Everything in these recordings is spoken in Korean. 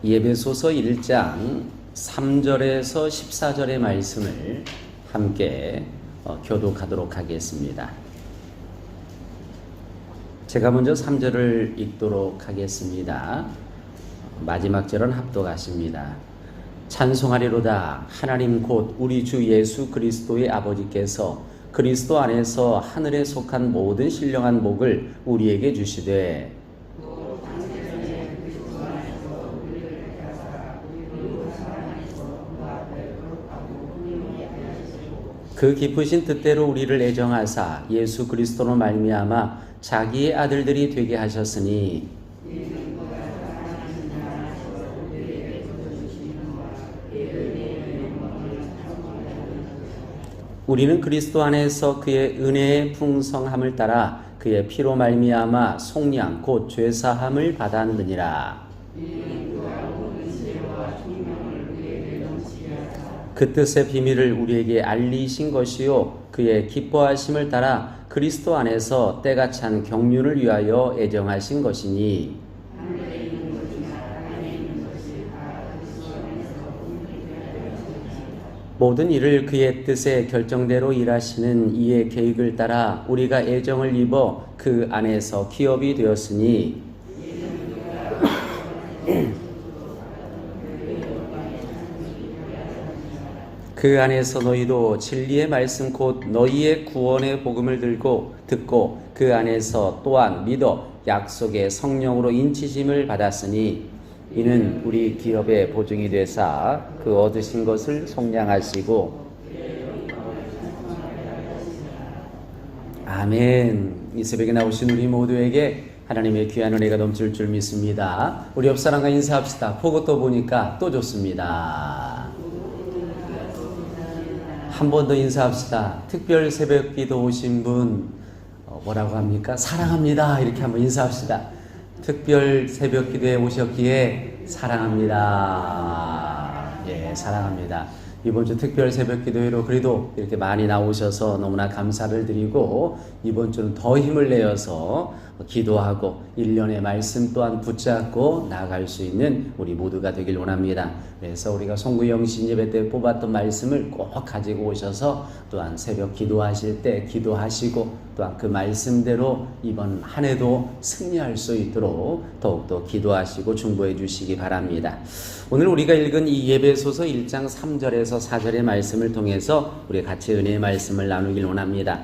예배소서 1장 3절에서 14절의 말씀을 함께 교독하도록 하겠습니다. 제가 먼저 3절을 읽도록 하겠습니다. 마지막 절은 합독하십니다. 찬송하리로다. 하나님 곧 우리 주 예수 그리스도의 아버지께서 그리스도 안에서 하늘에 속한 모든 신령한 복을 우리에게 주시되 그 깊으신 뜻대로 우리를 애정하사 예수 그리스도로 말미암아 자기의 아들들이 되게 하셨으니 우리는 그리스도 안에서 그의 은혜의 풍성함을 따라 그의 피로 말미암아 속량 곧 죄사함을 받았느니라. 그 뜻의 비밀을 우리에게 알리신 것이요 그의 기뻐하심을 따라 그리스도 안에서 때가 찬 경륜을 위하여 애정하신 것이니 모든 일을 그의 뜻의 결정대로 일하시는 이의 계획을 따라 우리가 애정을 입어 그 안에서 기업이 되었으니 그 안에서 너희도 진리의 말씀 곧 너희의 구원의 복음을 듣고 그 안에서 또한 믿어 약속의 성령으로 인치심을 받았으니 이는 우리 기업의 보증이 되사 그 얻으신 것을 속량하시고 아멘. 이 새벽에 나오신 우리 모두에게 하나님의 귀한 은혜가 넘칠 줄 믿습니다. 우리 옆 사람과 인사합시다. 보고 또 보니까 또 좋습니다. 한 번 더 인사합시다. 특별 새벽 기도 오신 분 뭐라고 합니까? 사랑합니다. 이렇게 한번 인사합시다. 특별 새벽 기도에 오셨기에 사랑합니다. 예, 사랑합니다. 이번 주 특별 새벽 기도회로 그래도 이렇게 많이 나오셔서 너무나 감사를 드리고 이번 주는 더 힘을 내어서 기도하고 1년의 말씀 또한 붙잡고 나아갈 수 있는 우리 모두가 되길 원합니다. 그래서 우리가 송구영신 예배 때 뽑았던 말씀을 꼭 가지고 오셔서 또한 새벽 기도하실 때 기도하시고 또한 그 말씀대로 이번 한 해도 승리할 수 있도록 더욱더 기도하시고 중보해 주시기 바랍니다. 오늘 우리가 읽은 이 예배소서 1장 3절에서 4절의 말씀을 통해서 우리 같이 은혜의 말씀을 나누길 원합니다.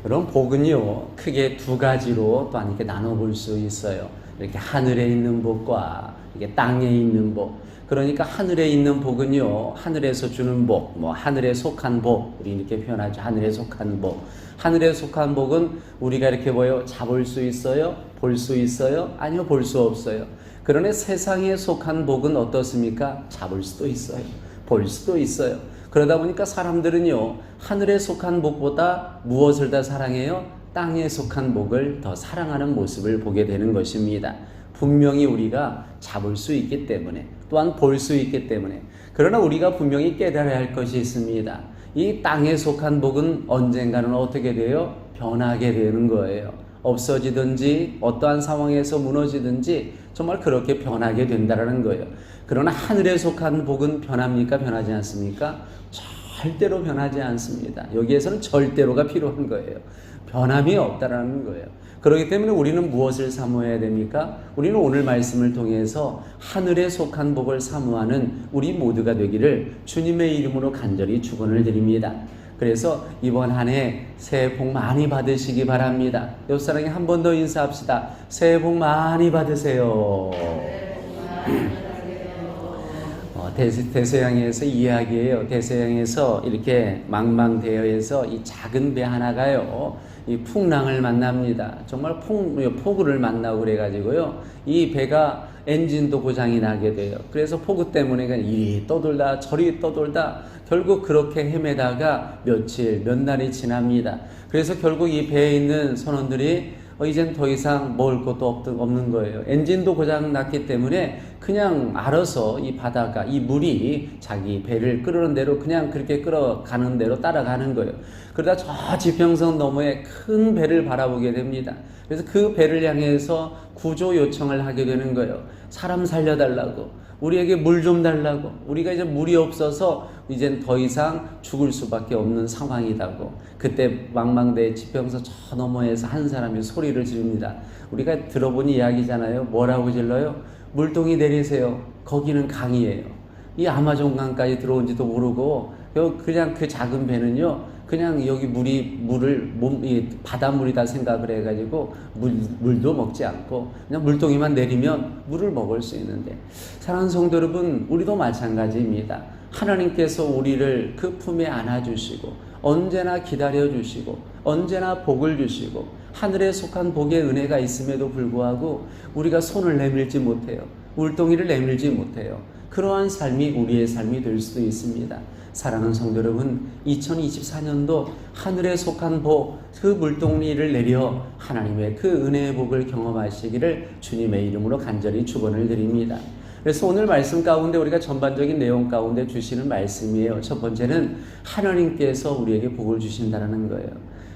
여러분, 복은요 크게 두 가지로 또한 이렇게 나눠볼 수 있어요. 이렇게 하늘에 있는 복과 이게 땅에 있는 복. 그러니까 하늘에 있는 복은요 하늘에서 주는 복, 하늘에 속한 복, 우리 이렇게 표현하죠. 하늘에 속한 복. 하늘에 속한 복은 우리가 이렇게 잡을 수 있어요? 볼 수 있어요? 아니요, 볼 수 없어요. 그러나 세상에 속한 복은 어떻습니까? 잡을 수도 있어요. 볼 수도 있어요. 그러다 보니까 사람들은요 하늘에 속한 복보다 무엇을 더 사랑해요? 땅에 속한 복을 더 사랑하는 모습을 보게 되는 것입니다. 분명히 우리가 잡을 수 있기 때문에 또한 볼 수 있기 때문에. 그러나 우리가 분명히 깨달아야 할 것이 있습니다. 이 땅에 속한 복은 언젠가는 어떻게 돼요? 변하게 되는 거예요. 없어지든지 어떠한 상황에서 무너지든지 정말 그렇게 변하게 된다는 거예요. 그러나 하늘에 속한 복은 변합니까? 변하지 않습니까? 절대로 변하지 않습니다. 여기에서는 절대로가 필요한 거예요. 변함이 없다라는 거예요. 그렇기 때문에 우리는 무엇을 사모해야 됩니까? 우리는 오늘 말씀을 통해서 하늘에 속한 복을 사모하는 우리 모두가 되기를 주님의 이름으로 간절히 축원을 드립니다. 그래서 이번 한 해 새해 복 많이 받으시기 바랍니다. 옆 사람에게 한 번 더 인사합시다. 새해 복 많이 받으세요. 대서양에서 이야기예요. 대서양에서 이렇게 망망대여에서 이 작은 배 하나가요 이 풍랑을 만납니다. 정말 폭우를 만나고 그래가지고요 이 배가 엔진도 고장이 나게 돼요. 그래서 폭우 때문에 이리 떠돌다 저리 떠돌다 결국 그렇게 헤매다가 며칠 몇 날이 지납니다. 그래서 결국 이 배에 있는 선원들이 이젠 더 이상 먹을 것도 없는 거예요. 엔진도 고장 났기 때문에 그냥 알아서 이 바다가, 이 물이 자기 배를 끌어오는 대로 그냥 그렇게 끌어가는 대로 따라가는 거예요. 그러다 저 지평선 너머에 큰 배를 바라보게 됩니다. 그래서 그 배를 향해서 구조 요청을 하게 되는 거예요. 사람 살려달라고. 우리에게 물 좀 달라고. 우리가 이제 물이 없어서 이젠 더 이상 죽을 수밖에 없는 상황이라고. 그때 망망대해 지평선 저 너머에서 한 사람이 소리를 지릅니다. 우리가 들어본 이야기잖아요. 뭐라고 질러요? 물동이 내리세요. 거기는 강이에요. 이 아마존 강까지 들어온지도 모르고 그냥 그 작은 배는요, 그냥 여기 물을 바닷물이다 생각을 해가지고 물도 먹지 않고 그냥 물동이만 내리면 물을 먹을 수 있는데, 사랑하는 성도 여러분, 우리도 마찬가지입니다. 하나님께서 우리를 그 품에 안아주시고 언제나 기다려주시고 언제나 복을 주시고 하늘에 속한 복의 은혜가 있음에도 불구하고 우리가 손을 내밀지 못해요. 물동이를 내밀지 못해요. 그러한 삶이 우리의 삶이 될 수도 있습니다. 사랑하는 성도 여러분, 2024년도 하늘에 속한 복, 그 물동이를 내려 하나님의 그 은혜의 복을 경험하시기를 주님의 이름으로 간절히 축원을 드립니다. 그래서 오늘 말씀 가운데 우리가 전반적인 내용 가운데 주시는 말씀이에요. 첫 번째는 하나님께서 우리에게 복을 주신다는 거예요.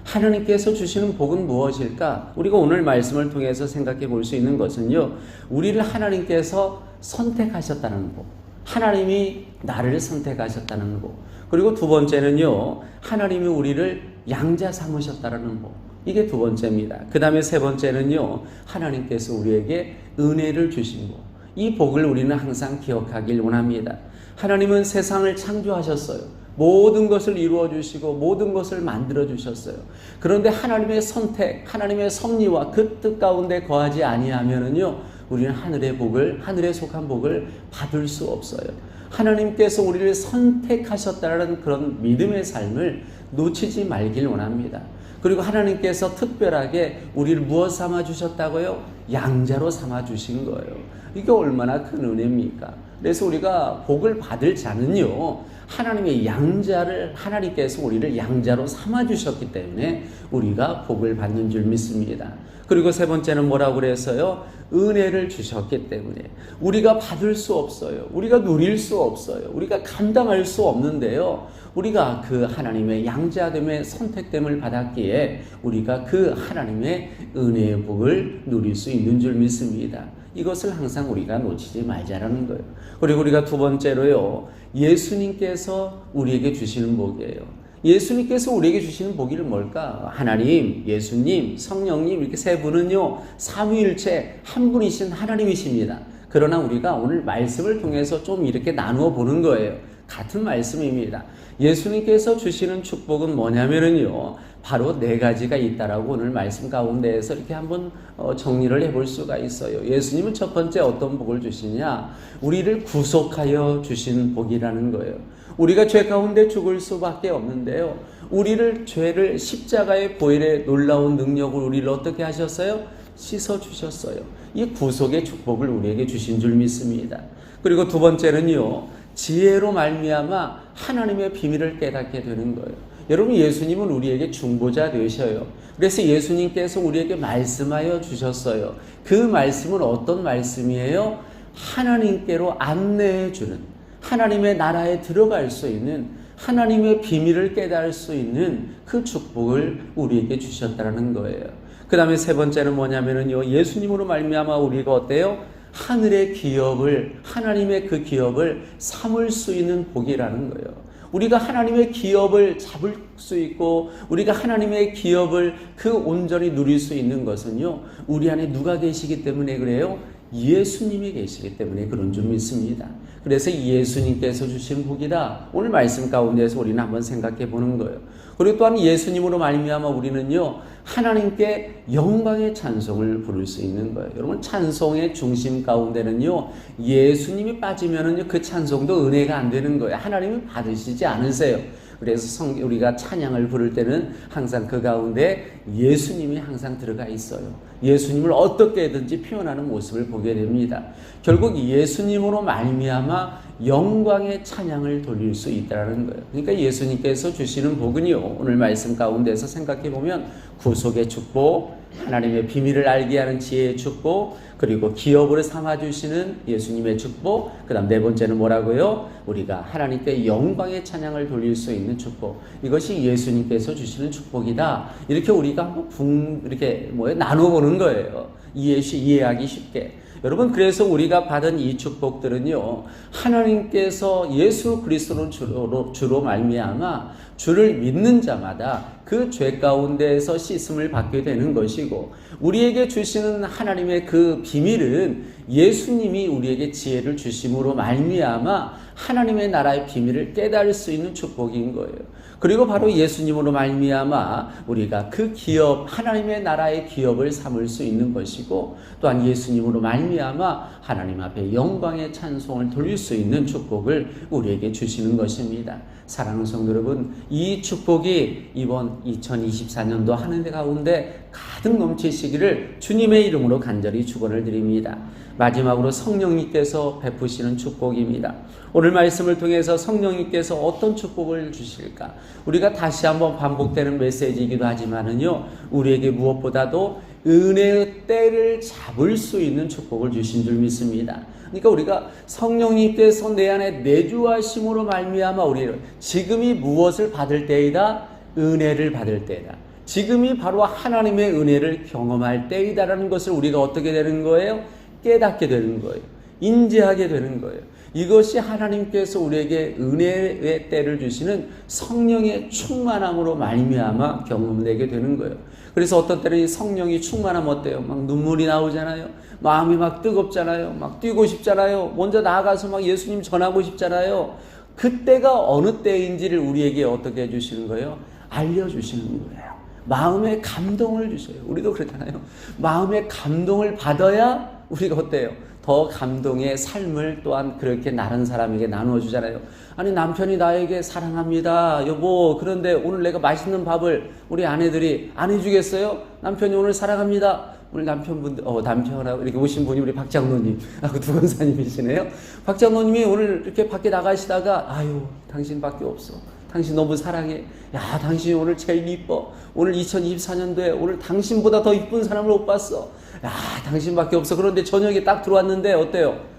하나님께서 주시는 복은 무엇일까? 우리가 오늘 말씀을 통해서 생각해 볼 수 있는 것은요, 우리를 하나님께서 선택하셨다는 복, 하나님이 나를 선택하셨다는 복, 그리고 두 번째는요, 하나님이 우리를 양자 삼으셨다는 복, 이게 두 번째입니다. 그 다음에 세 번째는요, 하나님께서 우리에게 은혜를 주신 복, 이 복을 우리는 항상 기억하길 원합니다. 하나님은 세상을 창조하셨어요. 모든 것을 이루어 주시고 모든 것을 만들어 주셨어요. 그런데 하나님의 선택, 하나님의 섭리와 그 뜻 가운데 거하지 아니하면은요, 우리는 하늘의 복을, 하늘에 속한 복을 받을 수 없어요. 하나님께서 우리를 선택하셨다는 그런 믿음의 삶을 놓치지 말길 원합니다. 그리고 하나님께서 특별하게 우리를 무엇 삼아 주셨다고요? 양자로 삼아 주신 거예요. 이게 얼마나 큰 은혜입니까? 그래서 우리가 복을 받을 자는요, 하나님의 양자를, 하나님께서 우리를 양자로 삼아 주셨기 때문에 우리가 복을 받는 줄 믿습니다. 그리고 세 번째는 뭐라고 그랬어요? 은혜를 주셨기 때문에 우리가 받을 수 없어요. 우리가 누릴 수 없어요. 우리가 감당할 수 없는데요, 우리가 그 하나님의 양자됨의 선택됨을 받았기에 우리가 그 하나님의 은혜의 복을 누릴 수 있는 줄 믿습니다. 이것을 항상 우리가 놓치지 말자라는 거예요. 그리고 우리가 두 번째로요, 예수님께서 우리에게 주시는 복이에요. 예수님께서 우리에게 주시는 복이 뭘까? 하나님, 예수님, 성령님, 이렇게 세 분은요, 삼위일체 한 분이신 하나님이십니다. 그러나 우리가 오늘 말씀을 통해서 좀 이렇게 나누어 보는 거예요. 같은 말씀입니다. 예수님께서 주시는 축복은 뭐냐면요, 바로 네 가지가 있다라고 오늘 말씀 가운데에서 이렇게 한번 정리를 해볼 수가 있어요. 예수님은 첫 번째 어떤 복을 주시냐? 우리를 구속하여 주신 복이라는 거예요. 우리가 죄 가운데 죽을 수밖에 없는데요, 우리를 죄를 십자가의 보혈의 놀라운 능력으로 우리를 어떻게 하셨어요? 씻어 주셨어요. 이 구속의 축복을 우리에게 주신 줄 믿습니다. 그리고 두 번째는요, 지혜로 말미암아 하나님의 비밀을 깨닫게 되는 거예요. 여러분, 예수님은 우리에게 중보자 되셔요. 그래서 예수님께서 우리에게 말씀하여 주셨어요. 그 말씀은 어떤 말씀이에요? 하나님께로 안내해 주는, 하나님의 나라에 들어갈 수 있는, 하나님의 비밀을 깨달을 수 있는 그 축복을 우리에게 주셨다는 거예요. 그 다음에 세 번째는 뭐냐면요, 예수님으로 말미암아 우리가 어때요? 하늘의 기업을, 하나님의 그 기업을 삼을 수 있는 복이라는 거예요. 우리가 하나님의 기업을 잡을 수 있고 우리가 하나님의 기업을 그 온전히 누릴 수 있는 것은요, 우리 안에 누가 계시기 때문에 그래요? 예수님이 계시기 때문에 그런 줄 믿습니다. 그래서 예수님께서 주신 복이다, 오늘 말씀 가운데서 우리는 한번 생각해 보는 거예요. 그리고 또한 예수님으로 말미암아 우리는요, 하나님께 영광의 찬송을 부를 수 있는 거예요. 여러분, 찬송의 중심 가운데는요, 예수님이 빠지면은요, 그 찬송도 은혜가 안 되는 거예요. 하나님이 받으시지 않으세요. 그래서 우리가 찬양을 부를 때는 항상 그 가운데 예수님이 항상 들어가 있어요. 예수님을 어떻게든지 표현하는 모습을 보게 됩니다. 결국 예수님으로 말미암아 영광의 찬양을 돌릴 수 있다는 거예요. 그러니까 예수님께서 주시는 복은요, 오늘 말씀 가운데서 생각해 보면 구속의 축복, 하나님의 비밀을 알게 하는 지혜의 축복, 그리고 기업으로 삼아주시는 예수님의 축복, 그 다음 네 번째는 뭐라고요? 우리가 하나님께 영광의 찬양을 돌릴 수 있는 축복, 이것이 예수님께서 주시는 축복이다. 이렇게 우리가 한번 이렇게 나눠보는 거예요. 이해하기 쉽게. 여러분, 그래서 우리가 받은 이 축복들은요, 하나님께서 예수 그리스도로 주로 말미암아 주를 믿는 자마다 그 죄 가운데에서 씻음을 받게 되는 것이고, 우리에게 주시는 하나님의 그 비밀은 예수님이 우리에게 지혜를 주심으로 말미암아 하나님의 나라의 비밀을 깨달을 수 있는 축복인 거예요. 그리고 바로 예수님으로 말미암아 우리가 그 기업, 하나님의 나라의 기업을 삼을 수 있는 것이고, 또한 예수님으로 말미암아 하나님 앞에 영광의 찬송을 돌릴 수 있는 축복을 우리에게 주시는 것입니다. 사랑하는 성도 여러분, 이 축복이 이번 2024년도 하는 해 가운데 가득 넘치시기를 주님의 이름으로 간절히 축원을 드립니다. 마지막으로 성령님께서 베푸시는 축복입니다. 오늘 말씀을 통해서 성령님께서 어떤 축복을 주실까? 우리가 다시 한번 반복되는 메시지이기도 하지만은요, 우리에게 무엇보다도 은혜의 때를 잡을 수 있는 축복을 주신 줄 믿습니다. 그러니까 우리가 성령님께서 내 안에 내주하심으로 말미암아 우리를 지금이 무엇을 받을 때이다? 은혜를 받을 때이다. 지금이 바로 하나님의 은혜를 경험할 때이다라는 것을 우리가 어떻게 되는 거예요? 깨닫게 되는 거예요. 인지하게 되는 거예요. 이것이 하나님께서 우리에게 은혜의 때를 주시는 성령의 충만함으로 말미암아 경험되게 되는 거예요. 그래서 어떤 때는 이 성령이 충만하면 어때요? 막 눈물이 나오잖아요. 마음이 막 뜨겁잖아요. 막 뛰고 싶잖아요. 먼저 나아가서 막 예수님 전하고 싶잖아요. 그때가 어느 때인지를 우리에게 어떻게 해주시는 거예요? 알려주시는 거예요. 마음의 감동을 주셔요. 우리도 그렇잖아요. 마음의 감동을 받아야 우리가 어때요? 더 감동의 삶을 또한 그렇게 다른 사람에게 나누어 주잖아요. 아니, 남편이 나에게 사랑합니다 여보, 그런데 오늘 내가 맛있는 밥을 우리 아내들이 안 해주겠어요? 남편이 오늘 사랑합니다. 오늘 남편하고 이렇게 오신 분이 우리 박장로님, 두 권사님이시네요. 박장로님이 오늘 이렇게 밖에 나가시다가, 아유, 당신밖에 없어. 당신 너무 사랑해. 야, 당신이 오늘 제일 이뻐. 오늘 2024년도에 오늘 당신보다 더 이쁜 사람을 못 봤어. 야, 당신밖에 없어. 그런데 저녁에 딱 들어왔는데 어때요?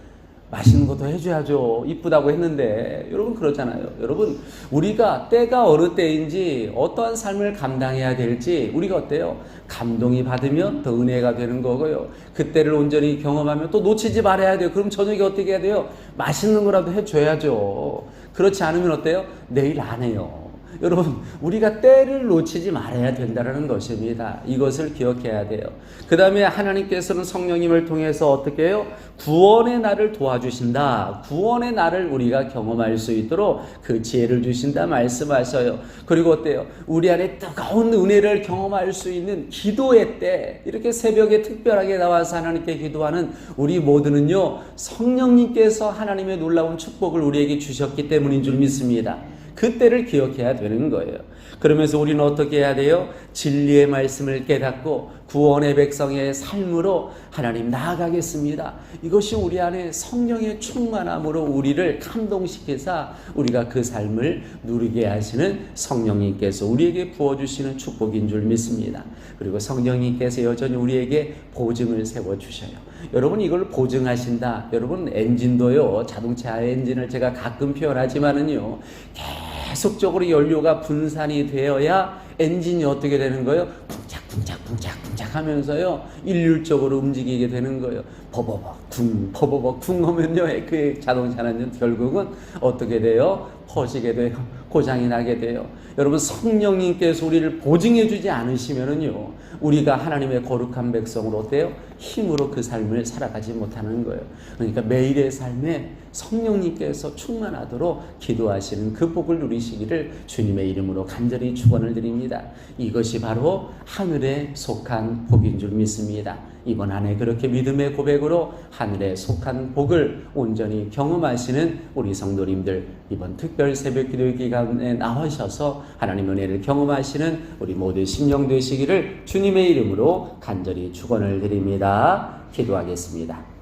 맛있는 것도 해줘야죠. 이쁘다고 했는데. 여러분, 그렇잖아요. 여러분, 우리가 때가 어느 때인지 어떠한 삶을 감당해야 될지 우리가 어때요? 감동이 받으면 더 은혜가 되는 거고요. 그때를 온전히 경험하면 또 놓치지 말아야 돼요. 그럼 저녁에 어떻게 해야 돼요? 맛있는 거라도 해줘야죠. 그렇지 않으면 어때요? 내일 안 해요. 여러분, 우리가 때를 놓치지 말아야 된다는 것입니다. 이것을 기억해야 돼요. 그 다음에 하나님께서는 성령님을 통해서 어떻게 해요? 구원의 날을 도와주신다. 구원의 날을 우리가 경험할 수 있도록 그 지혜를 주신다 말씀하셔요. 그리고 어때요? 우리 안에 뜨거운 은혜를 경험할 수 있는 기도의 때, 이렇게 새벽에 특별하게 나와서 하나님께 기도하는 우리 모두는요, 성령님께서 하나님의 놀라운 축복을 우리에게 주셨기 때문인 줄 믿습니다. 그때를 기억해야 되는 거예요. 그러면서 우리는 어떻게 해야 돼요? 진리의 말씀을 깨닫고 구원의 백성의 삶으로 하나님 나아가겠습니다. 이것이 우리 안에 성령의 충만함으로 우리를 감동시켜서 우리가 그 삶을 누리게 하시는 성령님께서 우리에게 부어주시는 축복인 줄 믿습니다. 그리고 성령님께서 여전히 우리에게 보증을 세워주셔요. 여러분, 이걸 보증하신다. 여러분, 엔진도요, 자동차 엔진을 제가 가끔 표현하지만은요, 계속적으로 연료가 분산이 되어야 엔진이 어떻게 되는 거예요? 쿵짝쿵짝쿵짝쿵짝 하면서요, 일률적으로 움직이게 되는 거예요. 버버벅 쿵 하면요, 그 자동차는 결국은 어떻게 돼요? 퍼지게 돼요. 고장이 나게 돼요. 여러분, 성령님께서 우리를 보증해 주지 않으시면은요, 우리가 하나님의 거룩한 백성으로 어때요? 힘으로 그 삶을 살아가지 못하는 거예요. 그러니까 매일의 삶에 성령님께서 충만하도록 기도하시는 그 복을 누리시기를 주님의 이름으로 간절히 축원을 드립니다. 이것이 바로 하늘에 속한 복인 줄 믿습니다. 이번 한 해 그렇게 믿음의 고백으로 하늘에 속한 복을 온전히 경험하시는 우리 성도님들, 이번 특별 새벽 기도 기간에 나오셔서 하나님 은혜를 경험하시는 우리 모두 심령 되시기를 주님의 이름으로 간절히 축원을 드립니다. 기도하겠습니다.